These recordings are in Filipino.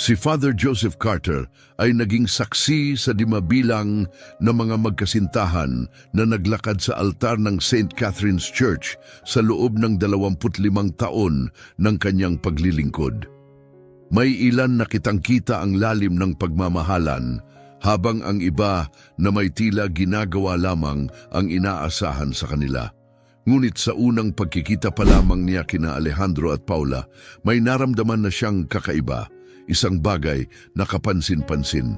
Si Father Joseph Carter ay naging saksi sa dimabilang na mga magkasintahan na naglakad sa altar ng St. Catherine's Church sa loob ng 25 taon ng kanyang paglilingkod. May ilan na kitang-kita ang lalim ng pagmamahalan, habang ang iba na may tila ginagawa lamang ang inaasahan sa kanila. Ngunit sa unang pagkikita pa lamang niya kina Alejandro at Paula, may naramdaman na siyang kakaiba, isang bagay na kapansin-pansin.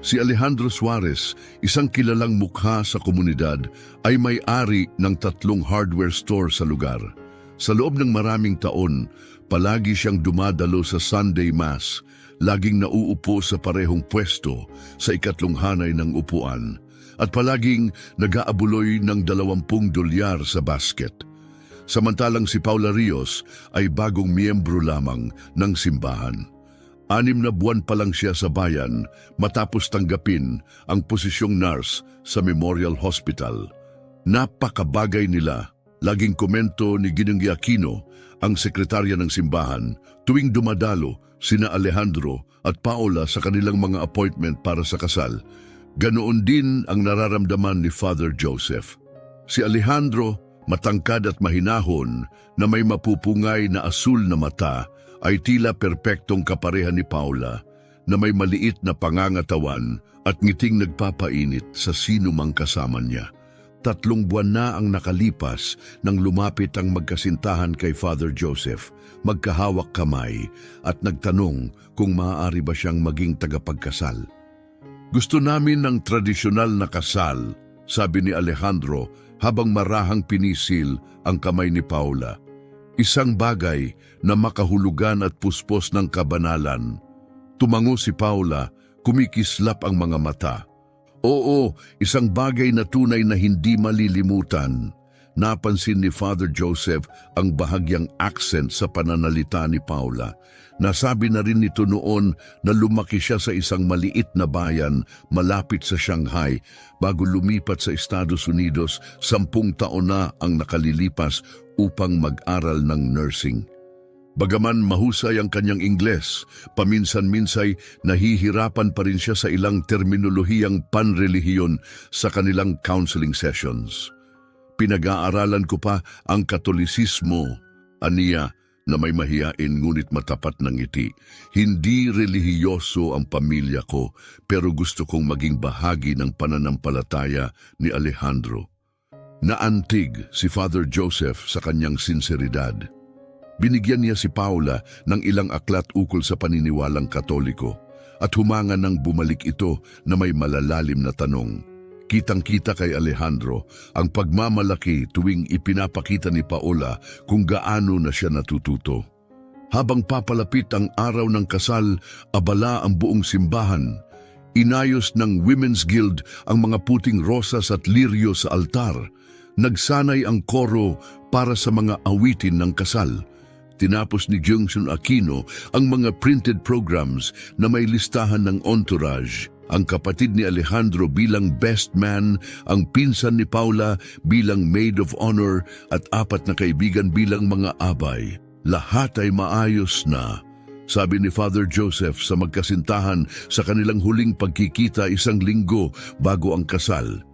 Si Alejandro Suarez, isang kilalang mukha sa komunidad, ay may-ari ng 3 hardware store sa lugar. Sa loob ng maraming taon, palagi siyang dumadalo sa Sunday Mass, laging nauupo sa parehong pwesto sa ikatlong hanay ng upuan, at palaging nag-aabuloy ng $20 sa basket. Samantalang si Paula Rios ay bagong miyembro lamang ng simbahan. 6 na buwan pa lang siya sa bayan matapos tanggapin ang posisyong nurse sa Memorial Hospital. Napakabagay nila, laging komento ni Ginong Aquino, ang sekretarya ng simbahan, tuwing dumadalo sina Alejandro at Paula sa kanilang mga appointment para sa kasal. Ganoon din ang nararamdaman ni Father Joseph. Si Alejandro, matangkad at mahinahon na may mapupungay na asul na mata, ay tila perpektong kapareha ni Paula na may maliit na pangangatawan at ngiting nagpapainit sa sino mang kasama niya. 3 buwan na ang nakalipas nang lumapit ang magkasintahan kay Father Joseph, magkahawak kamay at nagtanong kung maaari ba siyang maging tagapagkasal. Gusto namin ng tradisyonal na kasal, sabi ni Alejandro habang marahang pinisil ang kamay ni Paula. Isang bagay na makahulugan at puspos ng kabanalan. Tumango si Paula, kumikislap ang mga mata. Oo, isang bagay na tunay na hindi malilimutan. Napansin ni Father Joseph ang bahagyang accent sa pananalita ni Paula. Nasabi na rin nito noon na lumaki siya sa isang maliit na bayan malapit sa Shanghai bago lumipat sa Estados Unidos. 10 taon na ang nakalilipas upang mag-aral ng nursing. Bagaman mahusay ang kanyang Ingles, paminsan-minsay nahihirapan pa rin siya sa ilang terminolohiyang panrelihiyon sa kanilang counseling sessions. Pinag-aaralan ko pa ang Katolisismo, aniya, na may mahiyain ngunit matapat ng ngiti. Hindi relihiyoso ang pamilya ko, pero gusto kong maging bahagi ng pananampalataya ni Alejandro. Naantig si Father Joseph sa kanyang sinseridad. Binigyan niya si Paula ng ilang aklat ukol sa paniniwalang Katoliko at humanga ng bumalik ito na may malalalim na tanong. Kitang-kita kay Alejandro ang pagmamalaki tuwing ipinapakita ni Paula kung gaano na siya natututo. Habang papalapit ang araw ng kasal, abala ang buong simbahan. Inayos ng Women's Guild ang mga puting rosas at liryo sa altar. Nagsanay ang koro para sa mga awitin ng kasal. Tinapos ni Ginong Aquino ang mga printed programs na may listahan ng entourage. Ang kapatid ni Alejandro bilang best man, ang pinsan ni Paula bilang maid of honor at 4 na kaibigan bilang mga abay. Lahat ay maayos na, sabi ni Father Joseph sa magkasintahan sa kanilang huling pagkikita 1 linggo bago ang kasal.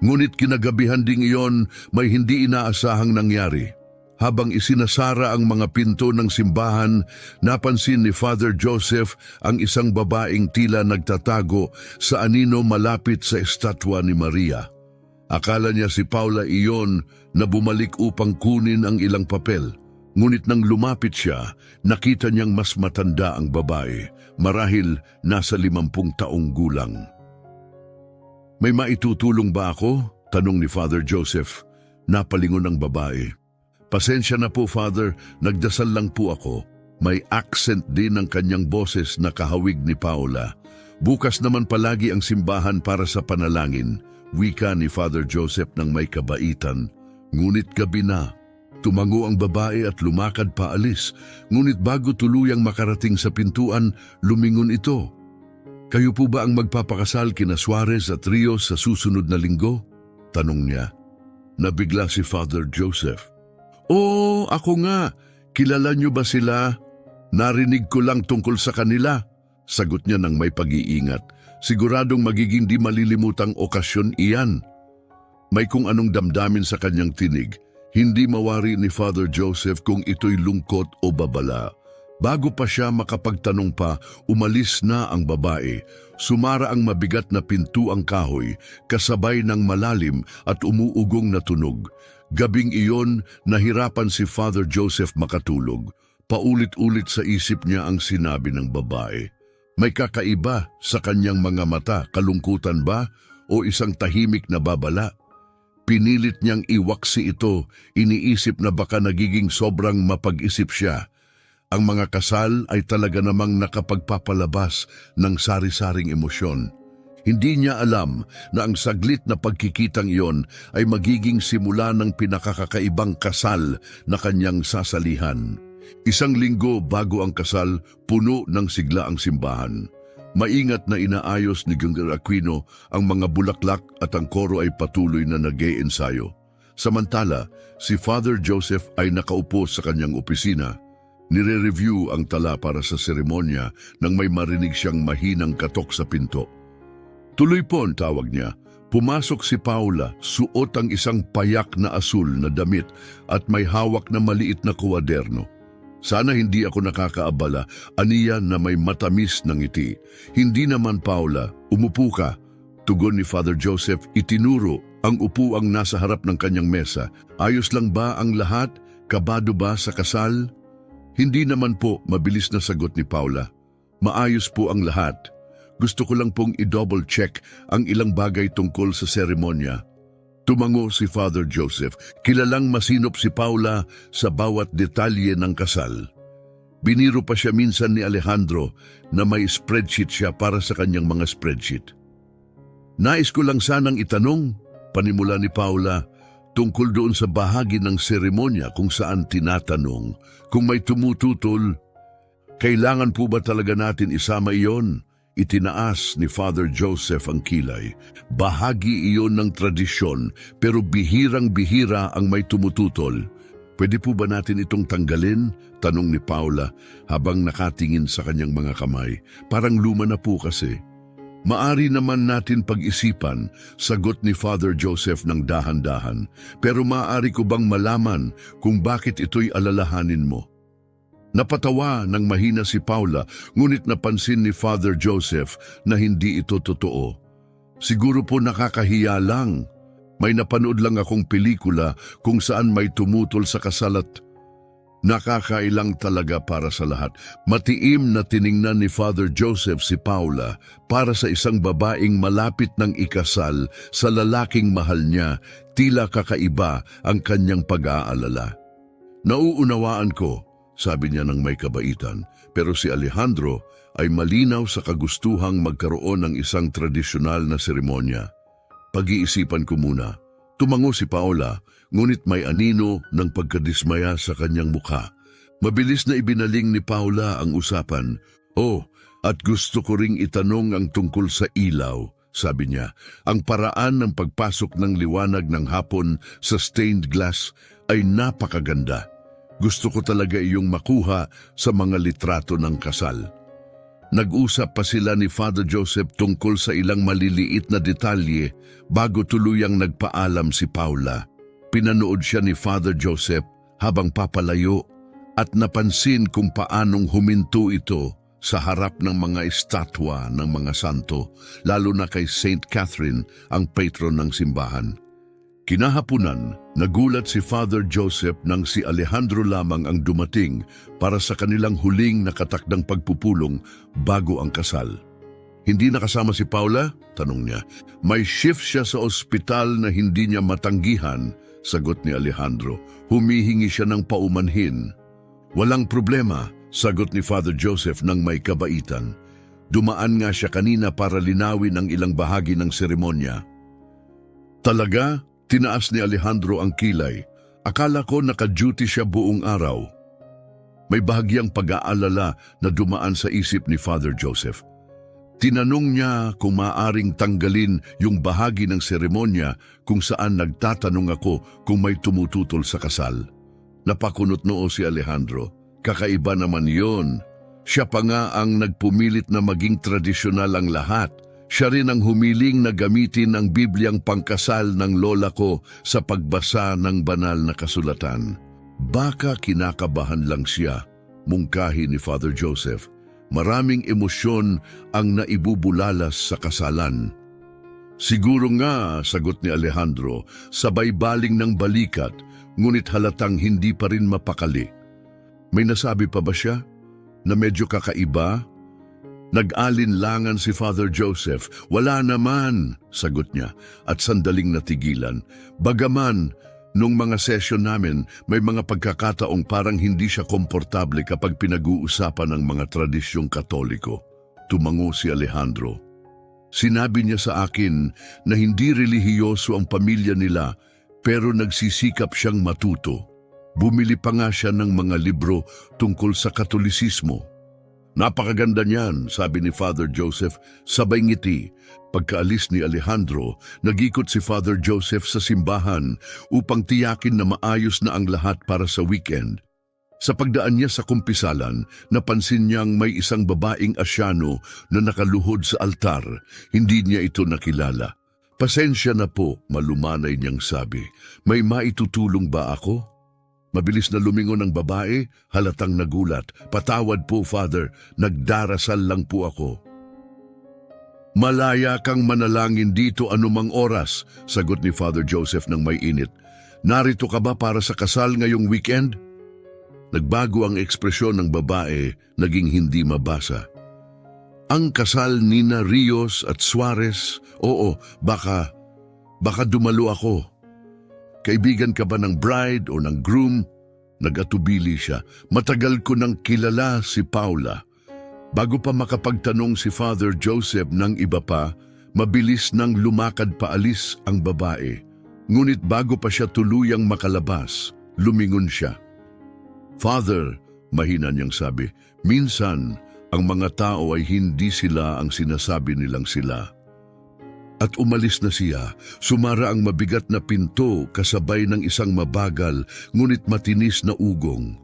Ngunit kinagabihan ding iyon may hindi inaasahang nangyari. Habang isinasara ang mga pinto ng simbahan, napansin ni Father Joseph ang isang babaeng tila nagtatago sa anino malapit sa estatwa ni Maria. Akala niya si Paula iyon na bumalik upang kunin ang ilang papel. Ngunit nang lumapit siya, nakita niyang mas matanda ang babae, marahil nasa 50 taong gulang. May maitutulong ba ako? Tanong ni Father Joseph. Napalingon ang babae. Pasensya na po, Father, nagdasal lang po ako. May accent din ang kanyang boses na kahawig ni Paula. Bukas naman palagi ang simbahan para sa panalangin, wika ni Father Joseph ng may kabaitan. Ngunit gabi na. Tumango ang babae at lumakad paalis, ngunit bago tuluyang makarating sa pintuan, lumingon ito. Kayo po ba ang magpapakasal kina Suarez at Rios sa susunod na linggo? Tanong niya. Nabigla si Father Joseph. Oo, ako nga. Kilala niyo ba sila? Narinig ko lang tungkol sa kanila, Sagot niya ng may pag-iingat. Siguradong magiging di malilimutang okasyon iyan. May kung anong damdamin sa kanyang tinig. Hindi mawari ni Father Joseph kung ito'y lungkot o babala. Bago pa siya makapagtanong pa, umalis na ang babae. Sumara ang mabigat na pintuang kahoy, kasabay ng malalim at umuugong na tunog. Gabing iyon, nahirapan si Father Joseph makatulog. Paulit-ulit sa isip niya ang sinabi ng babae. May kakaiba sa kanyang mga mata, kalungkutan ba o isang tahimik na babala? Pinilit niyang iwaksi ito, iniisip na baka nagiging sobrang mapag-isip siya. Ang mga kasal ay talaga namang nakapagpapalabas ng sari-saring emosyon. Hindi niya alam na ang saglit na pagkikitang iyon ay magiging simula ng pinakakakaibang kasal na kanyang sasalihan. Isang linggo bago ang kasal, puno ng sigla ang simbahan. Maingat na inaayos ni Gungger Aquino ang mga bulaklak at ang koro ay patuloy na nag-e-ensayo. Samantala, si Father Joseph ay nakaupo sa kanyang opisina. Nire-review ang tala para sa seremonya nang may marinig siyang mahinang katok sa pinto. Tuloy po ang tawag niya. Pumasok si Paula, suot ang isang payak na asul na damit at may hawak na maliit na kuwaderno. Sana hindi ako nakakaabala, aniya na may matamis ng ngiti. Hindi naman, Paula, umupo ka. Tugon ni Father Joseph, itinuro ang upuang nasa harap ng kanyang mesa. Ayos lang ba ang lahat? Kabado ba sa kasal? Hindi naman po, mabilis na sagot ni Paula. Maayos po ang lahat. Gusto ko lang pong i-double check ang ilang bagay tungkol sa seremonya. Tumango si Father Joseph. Kilalang masinop si Paula sa bawat detalye ng kasal. Biniro pa siya minsan ni Alejandro na may spreadsheet siya para sa kanyang mga spreadsheet. Nais ko lang sanang itanong, panimula ni Paula, tungkol doon sa bahagi ng seremonya kung saan tinatanong kung may tumututol. Kailangan po ba talaga natin isama iyon? Itinaas ni Father Joseph ang kilay. Bahagi iyon ng tradisyon, pero bihirang-bihira ang may tumututol. Pwede po ba natin itong tanggalin? Tanong ni Paula habang nakatingin sa kanyang mga kamay. Parang luma na po kasi. Maari naman natin pag-isipan, sagot ni Father Joseph ng dahan-dahan. Pero maaari ko bang malaman kung bakit ito'y alalahanin mo? Napatawa ng mahina si Paula, ngunit napansin ni Father Joseph na hindi ito totoo. Siguro po nakakahiya lang. May napanood lang akong pelikula kung saan may tumutol sa kasal at nakakailang talaga para sa lahat. Matiim na tiningnan ni Father Joseph si Paula para sa isang babaeng malapit ng ikasal sa lalaking mahal niya, tila kakaiba ang kanyang pag-aalala. Nauunawaan ko, sabi niya ng may kabaitan, pero si Alejandro ay malinaw sa kagustuhang magkaroon ng isang tradisyonal na seremonya. Pag-iisipan ko muna. Tumango si Paula, ngunit may anino ng pagkadismaya sa kanyang mukha. Mabilis na ibinaling ni Paula ang usapan. Oh, at gusto ko ring itanong ang tungkol sa ilaw, sabi niya. Ang paraan ng pagpasok ng liwanag ng hapon sa stained glass ay napakaganda. Gusto ko talaga iyong makuha sa mga litrato ng kasal. Nag-usap pa sila ni Father Joseph tungkol sa ilang maliliit na detalye bago tuluyang nagpaalam si Paula. Pinanood siya ni Father Joseph habang papalayo at napansin kung paanong huminto ito sa harap ng mga estatwa ng mga santo, lalo na kay Saint Catherine, ang patron ng simbahan. Kinahapunan, nagulat si Father Joseph nang si Alejandro lamang ang dumating para sa kanilang huling nakatakdang pagpupulong bago ang kasal. Hindi nakasama si Paula? Tanong niya. May shift siya sa ospital na hindi niya matanggihan, sagot ni Alejandro. Humihingi siya ng paumanhin. Walang problema, sagot ni Father Joseph ng may kabaitan. Dumaan nga siya kanina para linawin ang ilang bahagi ng seremonya. Talaga? Tinaas ni Alejandro ang kilay. Akala ko naka-duty siya buong araw. May bahagyang pag-aalala na dumaan sa isip ni Father Joseph. Tinanong niya kung maaaring tanggalin yung bahagi ng seremonya kung saan nagtatanong ako kung may tumututol sa kasal. Napakunot noo si Alejandro. Kakaiba naman yon. Siya pa nga ang nagpumilit na maging tradisyonal ang lahat. Siya rin ang humiling na gamitin ang Bibliang pangkasal ng lola ko sa pagbasa ng banal na kasulatan. Baka kinakabahan lang siya, mungkahi ni Father Joseph. Maraming emosyon ang naibubulalas sa kasalan. Siguro nga, sagot ni Alejandro, sabay baling ng balikat, ngunit halatang hindi pa rin mapakali. May nasabi pa ba siya na medyo kakaiba? Nag-alinlangan si Father Joseph. Wala naman, sagot niya at sandaling natigilan. Bagaman, nung mga session namin, may mga pagkakataong parang hindi siya komportable kapag pinag-uusapan ng mga tradisyong Katoliko. Tumango si Alejandro. Sinabi niya sa akin na hindi relihiyoso ang pamilya nila pero nagsisikap siyang matuto. Bumili pa nga siya ng mga libro tungkol sa Katolisismo. Napakaganda niyan, sabi ni Father Joseph, sabay ngiti. Pagkaalis ni Alejandro, nag-ikot si Father Joseph sa simbahan upang tiyakin na maayos na ang lahat para sa weekend. Sa pagdaan niya sa kumpisalan, napansin niyang may isang babaeng Asyano na nakaluhod sa altar. Hindi niya ito nakilala. Pasensya na po, malumanay niyang sabi. May maitutulong ba ako? Mabilis na lumingon ang babae, halatang nagulat. Patawad po, Father, nagdarasal lang po ako. Malaya kang manalangin dito anumang oras, sagot ni Father Joseph ng may init. Narito ka ba para sa kasal ngayong weekend? Nagbago ang ekspresyon ng babae, naging hindi mabasa. Ang kasal nina Rios at Suarez? Oo, baka dumalo ako. Kaibigan ka ba ng bride o ng groom? Nag-atubili siya. Matagal ko nang kilala si Paula. Bago pa makapagtanong si Father Joseph ng iba pa, mabilis nang lumakad paalis ang babae. Ngunit bago pa siya tuluyang makalabas, lumingon siya. Father, mahina niyang sabi, minsan ang mga tao ay hindi sila ang sinasabi nilang sila. At umalis na siya, sumara ang mabigat na pinto kasabay ng isang mabagal ngunit matinis na ugong.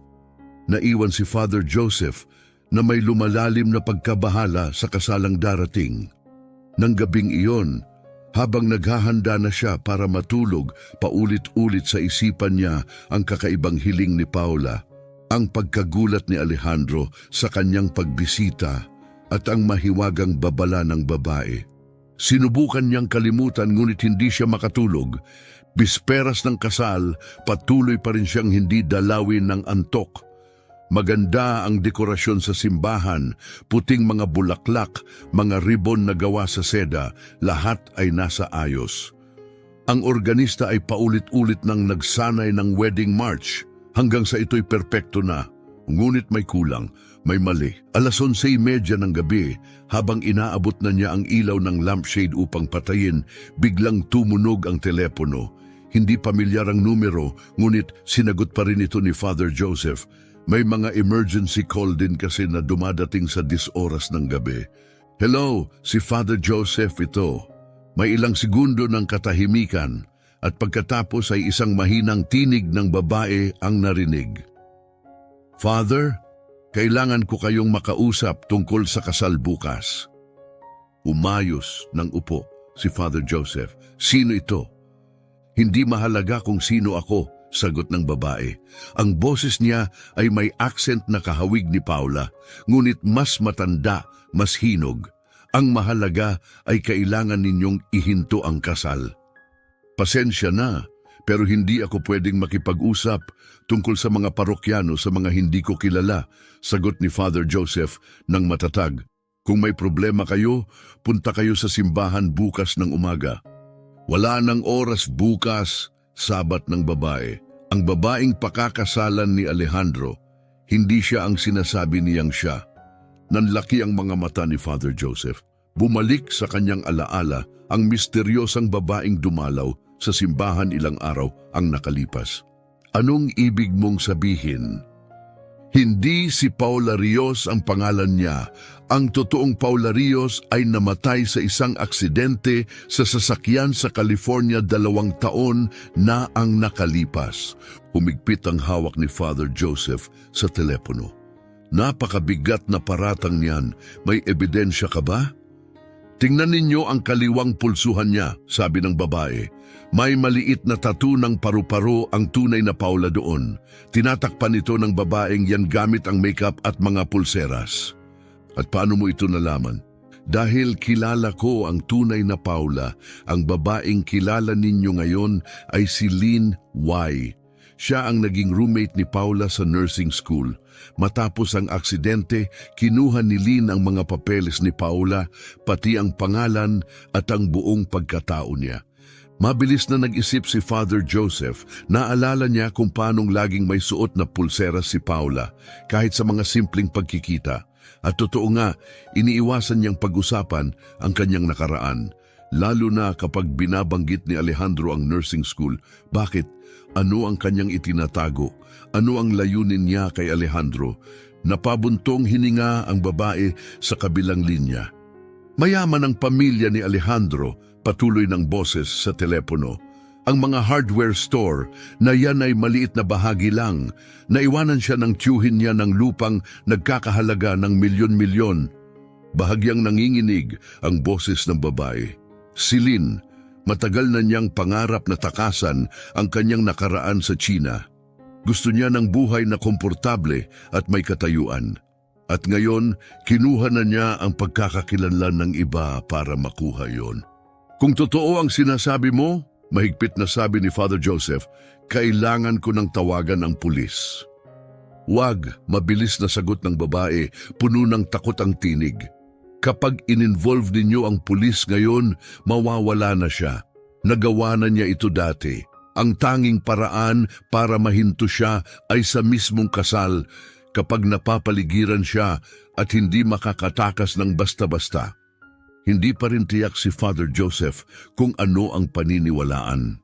Naiwan si Father Joseph na may lumalalim na pagkabahala sa kasalang darating. Nang gabing iyon, habang naghahanda na siya para matulog, paulit-ulit sa isipan niya ang kakaibang hiling ni Paula, ang pagkagulat ni Alejandro sa kanyang pagbisita at ang mahiwagang babala ng babae. Sinubukan niyang kalimutan ngunit hindi siya makatulog. Bisperas ng kasal, patuloy pa rin siyang hindi dalawin ng antok. Maganda ang dekorasyon sa simbahan, puting mga bulaklak, mga ribon na gawa sa seda, lahat ay nasa ayos. Ang organista ay paulit-ulit nang nagsanay ng wedding march hanggang sa ito'y perpekto na. Ngunit may kulang, may mali. 11:30 ng gabi, habang inaabot na niya ang ilaw ng lampshade upang patayin, biglang tumunog ang telepono. Hindi pamilyar ang numero, ngunit sinagot pa rin ito ni Father Joseph. May mga emergency call din kasi na dumadating sa 10 oras ng gabi. Hello, si Father Joseph ito. May ilang segundo ng katahimikan at pagkatapos ay isang mahinang tinig ng babae ang narinig. Father, kailangan ko kayong makausap tungkol sa kasal bukas. Umayos ng upo si Father Joseph. Sino ito? Hindi mahalaga kung sino ako, sagot ng babae. Ang boses niya ay may accent na kahawig ni Paula, ngunit mas matanda, mas hinog. Ang mahalaga ay kailangan ninyong ihinto ang kasal. Pasensya na, pero hindi ako pwedeng makipag-usap tungkol sa mga parokyano sa mga hindi ko kilala, sagot ni Father Joseph ng matatag. Kung may problema kayo, punta kayo sa simbahan bukas ng umaga. Wala nang oras bukas, sabat ng babae. Ang babaeng pakakasalan ni Alejandro, hindi siya ang sinasabi niyang siya. Nanlaki ang mga mata ni Father Joseph. Bumalik sa kanyang alaala ang misteryosang babaeng dumalaw sa simbahan ilang araw ang nakalipas. Anong ibig mong sabihin? Hindi si Paula Rios ang pangalan niya. Ang totoong Paula Rios ay namatay sa isang aksidente sa sasakyan sa California 2 taon na ang nakalipas. Humigpit ang hawak ni Father Joseph sa telepono. Napakabigat na paratang niyan. May ebidensya ka ba? Tingnan ninyo ang kaliwang pulsuhan niya, sabi ng babae. May maliit na tattoo ng paru-paro ang tunay na Paula doon. Tinatakpan ito ng babaeng yan gamit ang makeup at mga pulseras. At paano mo ito nalaman? Dahil kilala ko ang tunay na Paula, ang babaeng kilala ninyo ngayon ay si Lynn Y. Siya ang naging roommate ni Paula sa nursing school. Matapos ang aksidente, kinuha ni Lynn ang mga papeles ni Paula, pati ang pangalan at ang buong pagkatao niya. Mabilis na nag-isip si Father Joseph. Naalala niya kung paanong laging may suot na pulseras si Paula, kahit sa mga simpleng pagkikita. At totoo nga, iniiwasan niyang pag-usapan ang kanyang nakaraan, lalo na kapag binabanggit ni Alejandro ang nursing school. Bakit? Ano ang kanyang itinatago? Ano ang layunin niya kay Alejandro? Napabuntong hininga ang babae sa kabilang linya. Mayaman ang pamilya ni Alejandro, patuloy ng boses sa telepono. Ang mga hardware store na yan ay maliit na bahagi lang. Naiwanan siya ng tiyuhin niya ng lupang nagkakahalaga ng milyon-milyon. Bahagyang nanginginig ang boses ng babae. Si Lynn, matagal na niyang pangarap na takasan ang kanyang nakaraan sa China. Gusto niya ng buhay na komportable at may katayuan. At ngayon, kinuha na niya ang pagkakakilanlan ng iba para makuha yon. Kung totoo ang sinasabi mo, mahigpit na sabi ni Father Joseph, kailangan ko ng tawagan ang pulis. Wag, mabilis na sagot ng babae, puno ng takot ang tinig. Kapag in-involve ninyo ang pulis ngayon, mawawala na siya. Nagawa na niya ito dati. Ang tanging paraan para mahinto siya ay sa mismong kasal, kapag napapaligiran siya at hindi makakatakas ng basta-basta. Hindi pa rin tiyak si Father Joseph kung ano ang paniniwalaan.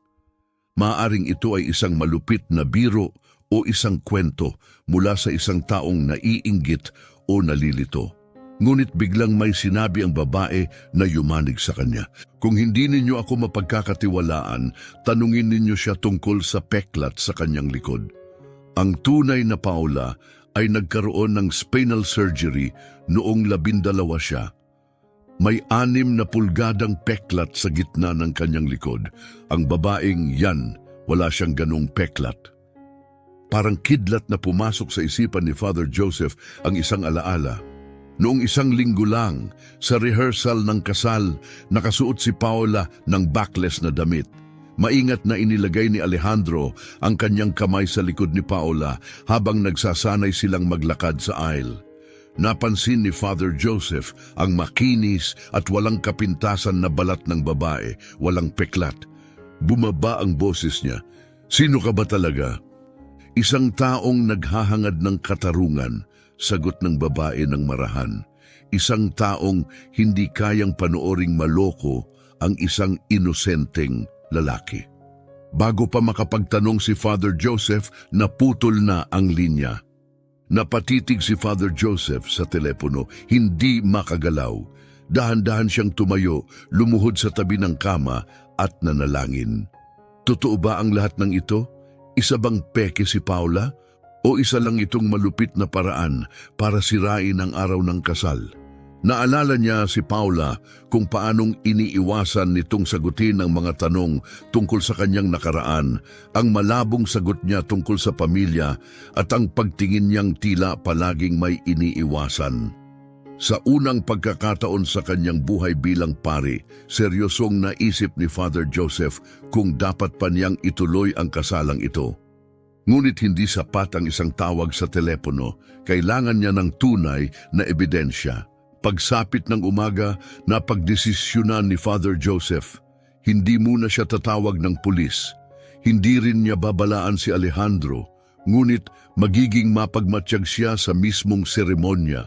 Maaring ito ay isang malupit na biro o isang kwento mula sa isang taong naiinggit o nalilito. Ngunit biglang may sinabi ang babae na yumanig sa kanya. Kung hindi ninyo ako mapagkakatiwalaan, tanungin ninyo siya tungkol sa peklat sa kanyang likod. Ang tunay na Paula ay nagkaroon ng spinal surgery noong 12 siya. May 6 na pulgadang peklat sa gitna ng kanyang likod. Ang babaeng yan, wala siyang ganong peklat. Parang kidlat na pumasok sa isipan ni Father Joseph ang isang alaala. Noong 1 linggo lang, sa rehearsal ng kasal, nakasuot si Paula ng backless na damit. Maingat na inilagay ni Alejandro ang kanyang kamay sa likod ni Paula habang nagsasanay silang maglakad sa aisle. Napansin ni Father Joseph ang makinis at walang kapintasan na balat ng babae, walang peklat. Bumaba ang boses niya. Sino ka ba talaga? Isang taong naghahangad ng katarungan, sagot ng babae ng marahan. Isang taong hindi kayang panooring maloko ang isang inosenteng lalaki. Bago pa makapagtanong si Father Joseph, naputol na ang linya. Napatitig si Father Joseph sa telepono, hindi makagalaw. Dahan-dahan siyang tumayo, lumuhod sa tabi ng kama at nanalangin. Totoo ba ang lahat ng ito? Isa bang peke si Paula? O isa lang itong malupit na paraan para sirain ang araw ng kasal? Naalala niya si Paula kung paanong iniiwasan nitong sagutin ang mga tanong tungkol sa kanyang nakaraan, ang malabong sagot niya tungkol sa pamilya at ang pagtingin niyang tila palaging may iniiwasan. Sa unang pagkakataon sa kanyang buhay bilang pari, seryosong naisip ni Father Joseph kung dapat pa niyang ituloy ang kasalang ito. Ngunit hindi sapat ang isang tawag sa telepono, kailangan niya ng tunay na ebidensya. Pagsapit ng umaga, napagdesisyonan ni Father Joseph. Hindi muna siya tatawag ng pulis. Hindi rin niya babalaan si Alejandro. Ngunit magiging mapagmatsyag siya sa mismong seremonya.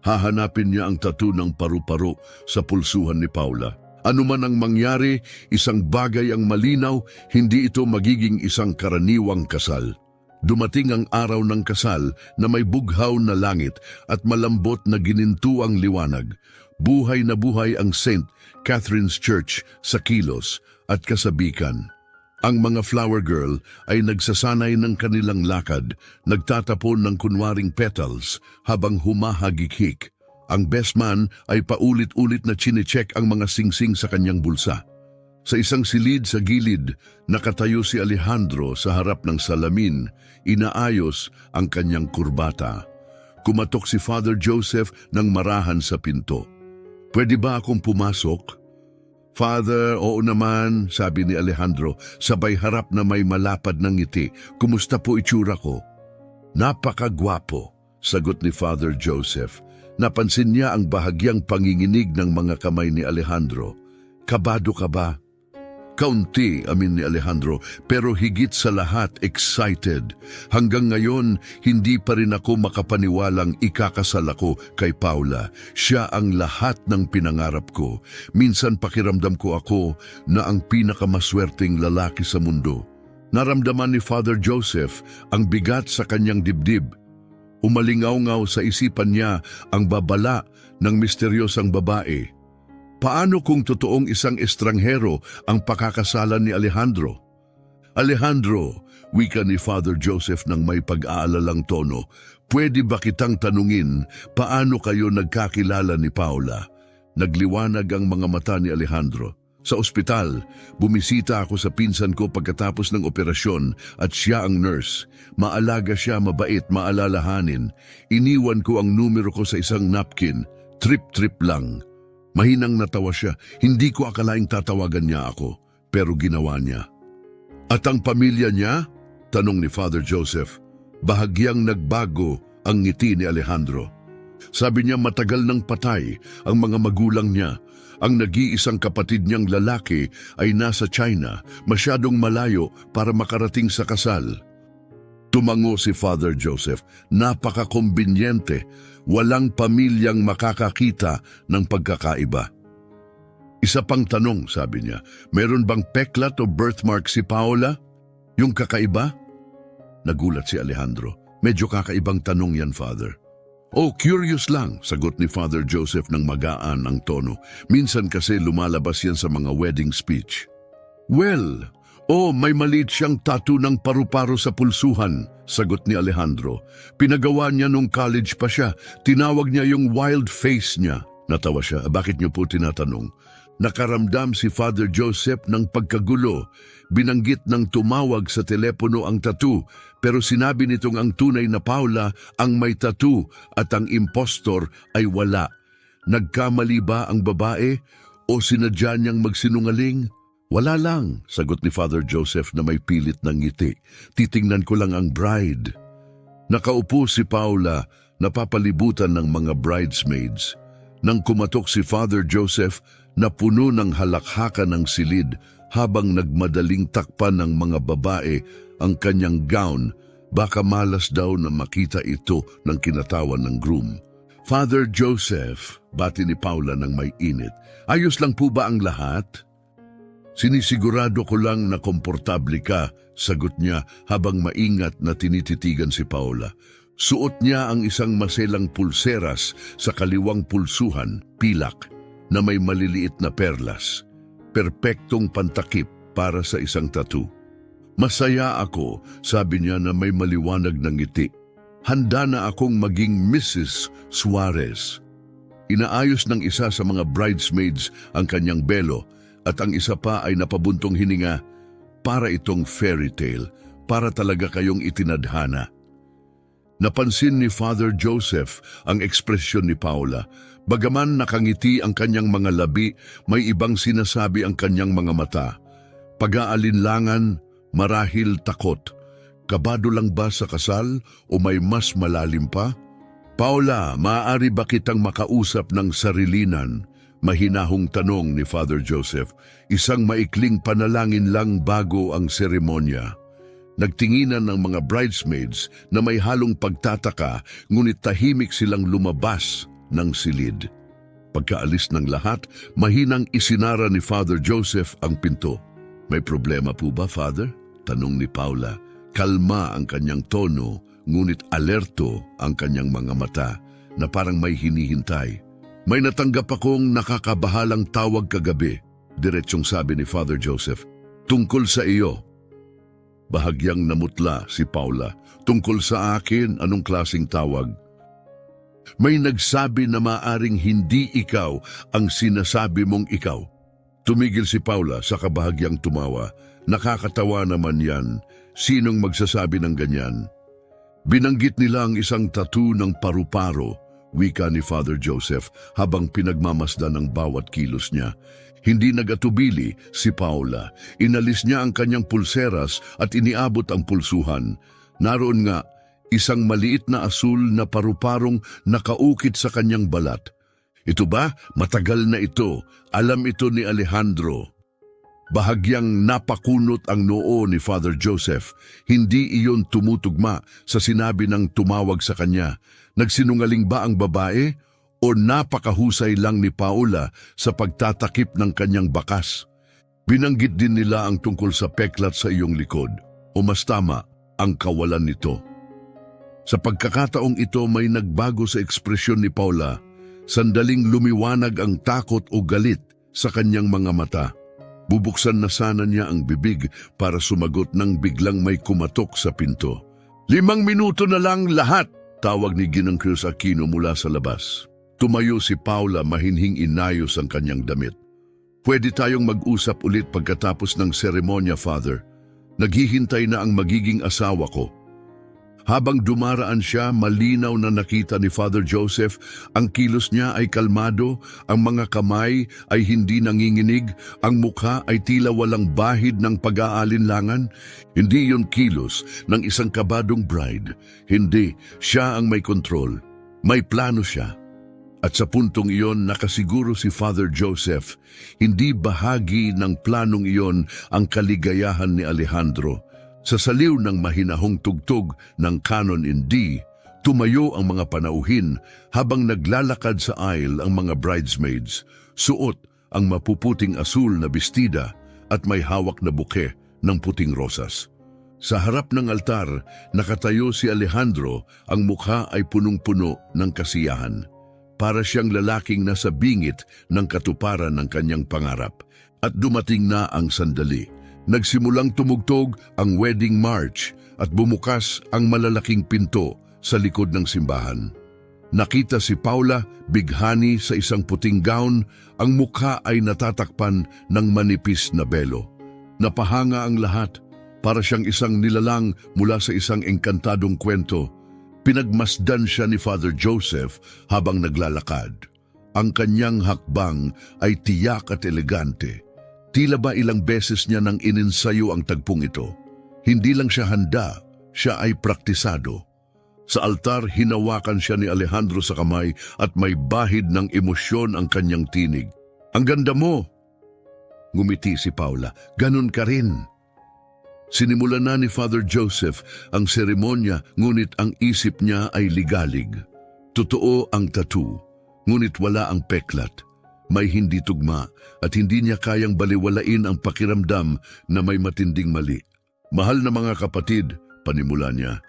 Hahanapin niya ang tattoo ng paru-paro sa pulsuhan ni Paula. Ano man ang mangyari, isang bagay ang malinaw, hindi ito magiging isang karaniwang kasal. Dumating ang araw ng kasal na may bughaw na langit at malambot na ginintuang liwanag. Buhay na buhay ang St. Catherine's Church sa kilos at kasabikan. Ang mga flower girl ay nagsasanay ng kanilang lakad, nagtatapon ng kunwaring petals habang humahagikik. Ang best man ay paulit-ulit na chinecheck ang mga singsing sa kanyang bulsa. Sa isang silid sa gilid, nakatayo si Alejandro sa harap ng salamin, inaayos ang kanyang kurbata. Kumatok si Father Joseph ng marahan sa pinto. "Pwede ba akong pumasok?" "Father, oo naman," sabi ni Alejandro, sabay harap na may malapad ng ngiti. "Kumusta po itsura ko?" "Napakagwapo," sagot ni Father Joseph. Napansin niya ang bahagyang panginginig ng mga kamay ni Alejandro. "Kabado ka ba?" "Kaunti," amin ni Alejandro, "pero higit sa lahat excited. Hanggang ngayon, hindi pa rin ako makapaniwalang ikakasal ako kay Paula. Siya ang lahat ng pinangarap ko. Minsan pakiramdam ko ako na ang pinakamaswerteng lalaki sa mundo." Naramdaman ni Father Joseph ang bigat sa kanyang dibdib. Umalingaw-ngaw sa isipan niya ang babala ng misteryosang babae. Paano kung totoong isang estranghero ang pakakasalan ni Alejandro? "Alejandro," wika ni Father Joseph ng may pag-aalalang tono, "pwede ba kitang tanungin paano kayo nagkakilala ni Paula?" Nagliwanag ang mga mata ni Alejandro. "Sa ospital, bumisita ako sa pinsan ko pagkatapos ng operasyon at siya ang nurse. Maalaga siya, mabait, maalalahanin. Iniwan ko ang numero ko sa isang napkin. Trip-trip lang." Mahinang natawa siya. "Hindi ko akalaing tatawagan niya ako, pero ginawa niya." "At ang pamilya niya?" tanong ni Father Joseph. Bahagyang nagbago ang ngiti ni Alejandro. Sabi niya matagal nang patay ang mga magulang niya. Ang nag-iisang kapatid niyang lalaki ay nasa China, masyadong malayo para makarating sa kasal. Tumango si Father Joseph. Napaka-kombinyente. Walang pamilyang makakakita ng pagkakaiba. "Isa pang tanong," sabi niya, "meron bang peklat o birthmark si Paula? Yung kakaiba?" Nagulat si Alejandro. "Medyo kakaibang tanong yan, Father." "Oh, curious lang," sagot ni Father Joseph ng magaan ang tono. "Minsan kasi lumalabas yan sa mga wedding speech." "Well, may maliit siyang tattoo ng paru-paro sa pulsuhan," sagot ni Alejandro. "Pinagawa niya nung college pa siya. Tinawag niya yung wild face niya." Natawa siya. "Bakit niyo po tinatanong?" Nakaramdam si Father Joseph ng pagkagulo. Binanggit ng tumawag sa telepono ang tattoo, pero sinabi nitong ang tunay na Paula ang may tattoo at ang impostor ay wala. Nagkamali ba ang babae o sinadya niyang magsinungaling? "Wala lang," sagot ni Father Joseph na may pilit ng ngiti. "Titingnan ko lang ang bride." Nakaupo si Paula, napapalibutan ng mga bridesmaids. Nang kumatok si Father Joseph, napuno ng halakhakan ng silid habang nagmadaling takpan ng mga babae ang kanyang gown. Baka malas daw na makita ito ng kinatawan ng groom. "Father Joseph," bati ni Paula ng may init, "ayos lang po ba ang lahat?" "Sinisigurado ko lang na komportable ka," sagot niya habang maingat na tinititigan si Paula. Suot niya ang isang maselang pulseras sa kaliwang pulsuhan, pilak, na may maliliit na perlas. Perpektong pantakip para sa isang tattoo. "Masaya ako," sabi niya na may maliwanag ng ngiti. "Handa na akong maging Mrs. Suarez." Inaayos ng isa sa mga bridesmaids ang kanyang belo at ang isa pa ay napabuntong hininga. "Para itong fairy tale, para talaga kayong itinadhana." Napansin ni Father Joseph ang ekspresyon ni Paula. Bagaman nakangiti ang kanyang mga labi, may ibang sinasabi ang kanyang mga mata. Pag-aalinlangan, marahil takot. Kabado lang ba sa kasal o may mas malalim pa? "Paula, maaari ba kitang makausap ng sarilinan?" Mahinahong tanong ni Father Joseph. Isang maikling panalangin lang bago ang seremonya. Nagtinginan ng mga bridesmaids na may halong pagtataka, ngunit tahimik silang lumabas ng silid. Pagkaalis ng lahat, mahinang isinara ni Father Joseph ang pinto. "May problema po ba, Father?" tanong ni Paula. Kalma ang kanyang tono, ngunit alerto ang kanyang mga mata na parang may hinihintay. "May natanggap akong nakakabahalang tawag kagabi," diretsong sabi ni Father Joseph. "Tungkol sa iyo." Bahagyang namutla si Paula. Tungkol sa akin, anong klaseng tawag? May nagsabi na maaring hindi ikaw ang sinasabi mong ikaw. Tumigil si Paula sa kabahagyang tumawa. Nakakatawa naman yan. Sinong magsasabi ng ganyan? Binanggit nila ang isang tattoo ng paru-paro, wika ni Father Joseph habang pinagmamasdan ang bawat kilos niya. Hindi nagatubili si Paula. Inalis niya ang kanyang pulseras at iniabot ang pulsuhan. Naroon nga, isang maliit na asul na paru-parong nakaukit sa kanyang balat. Ito ba? Matagal na ito. Alam ito ni Alejandro. Bahagyang napakunot ang noo ni Father Joseph. Hindi iyon tumutugma sa sinabi ng tumawag sa kanya. Nagsinungaling ba ang babae o napakahusay lang ni Paula sa pagtatakip ng kanyang bakas? Binanggit din nila ang tungkol sa peklat sa iyong likod o mas tama, ang kawalan nito. Sa pagkakataong ito may nagbago sa ekspresyon ni Paula. Sandaling lumiwanag ang takot o galit sa kanyang mga mata. Bubuksan na sana niya ang bibig para sumagot nang biglang may kumatok sa pinto. 5 minuto na lang lahat, tawag ni Ginang Cruz Aquino mula sa labas. Tumayo si Paula, mahinhing inayos ang kanyang damit. Pwede tayong mag-usap ulit pagkatapos ng seremonya, Father. Naghihintay na ang magiging asawa ko. Habang dumaraan siya, malinaw na nakita ni Father Joseph, ang kilos niya ay kalmado, ang mga kamay ay hindi nanginginig, ang mukha ay tila walang bahid ng pag-aalinlangan. Hindi yon kilos ng isang kabadong bride. Hindi, siya ang may kontrol. May plano siya. At sa puntong iyon, nakasiguro si Father Joseph, hindi bahagi ng planong iyon ang kaligayahan ni Alejandro. Sa saliw ng mahinahong tugtog ng canon in D, tumayo ang mga panauhin habang naglalakad sa aisle ang mga bridesmaids, suot ang mapuputing asul na bestida at may hawak na buke ng puting rosas. Sa harap ng altar, nakatayo si Alejandro, ang mukha ay punong-puno ng kasiyahan. Para siyang lalaking nasa bingit ng katuparan ng kanyang pangarap. At dumating na ang sandali. Nagsimulang tumugtog ang wedding march at bumukas ang malalaking pinto sa likod ng simbahan. Nakita si Paula, bighani sa isang puting gown, ang mukha ay natatakpan ng manipis na belo. Napahanga ang lahat, para siyang isang nilalang mula sa isang engkantadong kwento. Pinagmasdan siya ni Father Joseph habang naglalakad. Ang kanyang hakbang ay tiyak at elegante. Tila ba ilang beses niya nang ininsayo ang tagpong ito. Hindi lang siya handa, siya ay praktisado. Sa altar, hinawakan siya ni Alejandro sa kamay at may bahid ng emosyon ang kanyang tinig. Ang ganda mo! Ngumiti si Paula. Ganun ka rin. Sinimulan na ni Father Joseph ang seremonya, ngunit ang isip niya ay ligalig. Totoo ang tattoo, ngunit wala ang peklat. May hindi tugma at hindi niya kayang baliwalain ang pakiramdam na may matinding mali. Mahal na mga kapatid, panimula niya,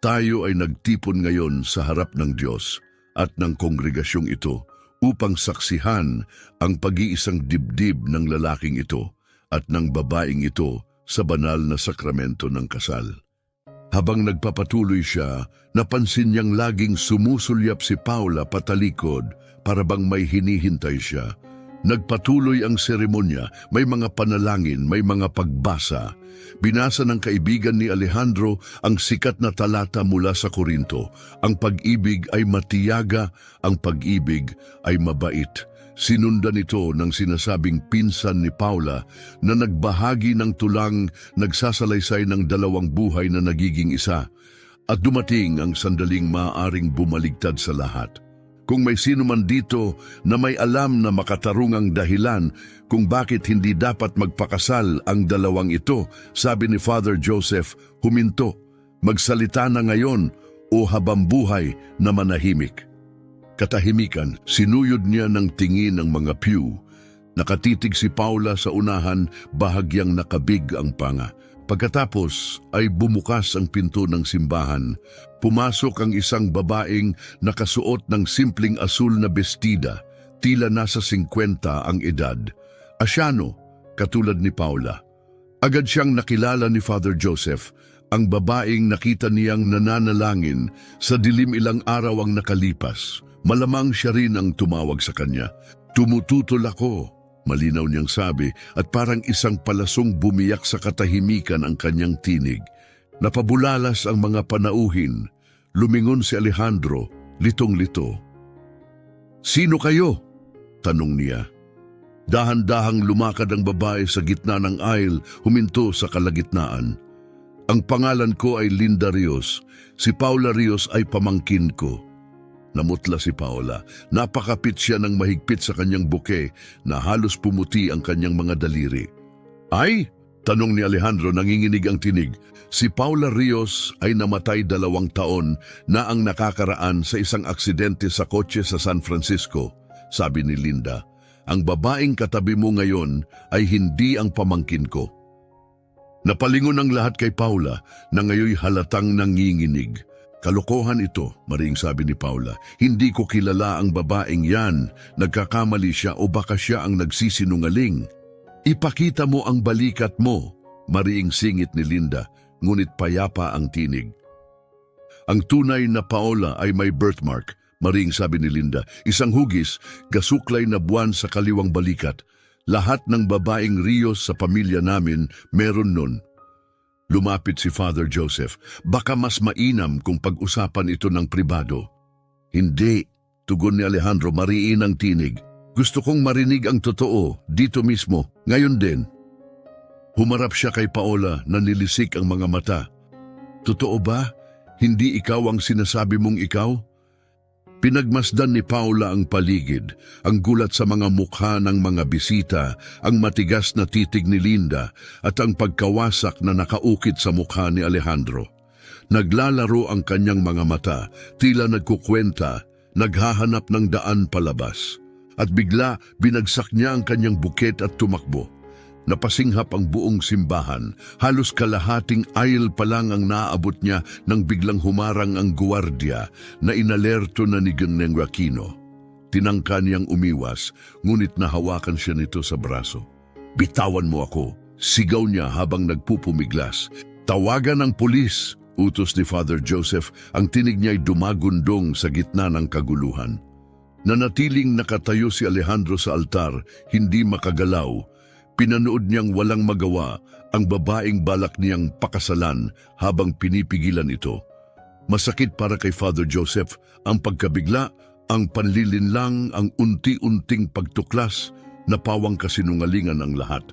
tayo ay nagtipon ngayon sa harap ng Diyos at ng kongregasyong ito upang saksihan ang pag-iisang dibdib ng lalaking ito at ng babaeng ito sa banal na sakramento ng kasal. Habang nagpapatuloy siya, napansin niyang laging sumusulyap si Paula patalikod para bang may hinihintay siya. Nagpatuloy ang seremonya, may mga panalangin, may mga pagbasa. Binasa ng kaibigan ni Alejandro ang sikat na talata mula sa Korinto. Ang pag-ibig ay matiyaga, ang pag-ibig ay mabait. Sinundan ito ng sinasabing pinsan ni Paula na nagbahagi ng tulang, nagsasalaysay ng 2 buhay na nagiging isa. At dumating ang sandaling maaaring bumaligtad sa lahat. Kung may sino man dito na may alam na makatarungang dahilan kung bakit hindi dapat magpakasal ang 2 ito, sabi ni Father Joseph, huminto, magsalita na ngayon o habang buhay na manahimik. Katahimikan, sinuyod niya ng tingin ng mga pew. Nakatitig si Paula sa unahan, bahagyang nakabig ang panga. Pagkatapos ay bumukas ang pinto ng simbahan. Pumasok ang isang babaeng nakasuot ng simpleng asul na bestida, tila nasa 50 ang edad. Asyano, katulad ni Paula. Agad siyang nakilala ni Father Joseph, ang babaeng nakita niyang nananalangin sa dilim ilang araw ang nakalipas. Malamang siya rin ang tumawag sa kanya. Tumututol ako, malinaw niyang sabi, at parang isang palasong bumiyak sa katahimikan ang kanyang tinig. Napabulalas ang mga panauhin. Lumingon si Alejandro, litong-lito. "Sino kayo?" tanong niya. Dahan-dahang lumakad ang babae sa gitna ng aisle, huminto sa kalagitnaan. "Ang pangalan ko ay Linda Rios. Si Paula Rios ay pamangkin ko." Namutla si Paula. Napakapit siya ng mahigpit sa kanyang buke na halos pumuti ang kanyang mga daliri. "Ay?" tanong ni Alejandro, nanginginig ang tinig. Si Paula Rios ay namatay 2 taon na ang nakakaraan sa isang aksidente sa kotse sa San Francisco, sabi ni Linda. "Ang babaeng katabi mo ngayon ay hindi ang pamangkin ko." Napalingon ang lahat kay Paula na ngayoy halatang nanginginig. "Kalokohan ito," maring sabi ni Paula. "Hindi ko kilala ang babaeng yan. Nagkakamali siya o baka siya ang nagsisinungaling." "Ipakita mo ang balikat mo," mariing singit ni Linda, ngunit payapa ang tinig. "Ang tunay na Paula ay may birthmark," maring sabi ni Linda. "Isang hugis, gasuklay na buwan sa kaliwang balikat. Lahat ng babaeng Rios sa pamilya namin meron nun." Lumapit si Father Joseph. "Baka mas mainam kung pag-usapan ito ng pribado." "Hindi," tugon ni Alejandro, mariin ang tinig. "Gusto kong marinig ang totoo, dito mismo, ngayon din." Humarap siya kay Paula na nilisik ang mga mata. "Totoo ba? Hindi ikaw ang sinasabi mong ikaw?" Pinagmasdan ni Paula ang paligid, ang gulat sa mga mukha ng mga bisita, ang matigas na titig ni Linda at ang pagkawasak na nakaukit sa mukha ni Alejandro. Naglalaro ang kanyang mga mata, tila nagkukwenta, naghahanap ng daan palabas. At bigla binagsak niya ang kanyang buket at tumakbo. Napasinghap ang buong simbahan. Halos kalahating aisle pa lang ang naaabot niya nang biglang humarang ang guwardiya na inalerto na ni Gineng Aquino. Tinangka niyang umiwas, ngunit nahawakan siya nito sa braso. "Bitawan mo ako," sigaw niya habang nagpupumiglas. "Tawagan ang pulis," utos ni Father Joseph. Ang tinig niya'y dumagundong sa gitna ng kaguluhan. Nanatiling nakatayo si Alejandro sa altar, hindi makagalaw. Pinanood niyang walang magawa ang babaeng balak niyang pakasalan habang pinipigilan ito. Masakit para kay Father Joseph ang pagkabigla, ang panlilinlang, ang unti-unting pagtuklas na pawang kasinungalingan ang lahat.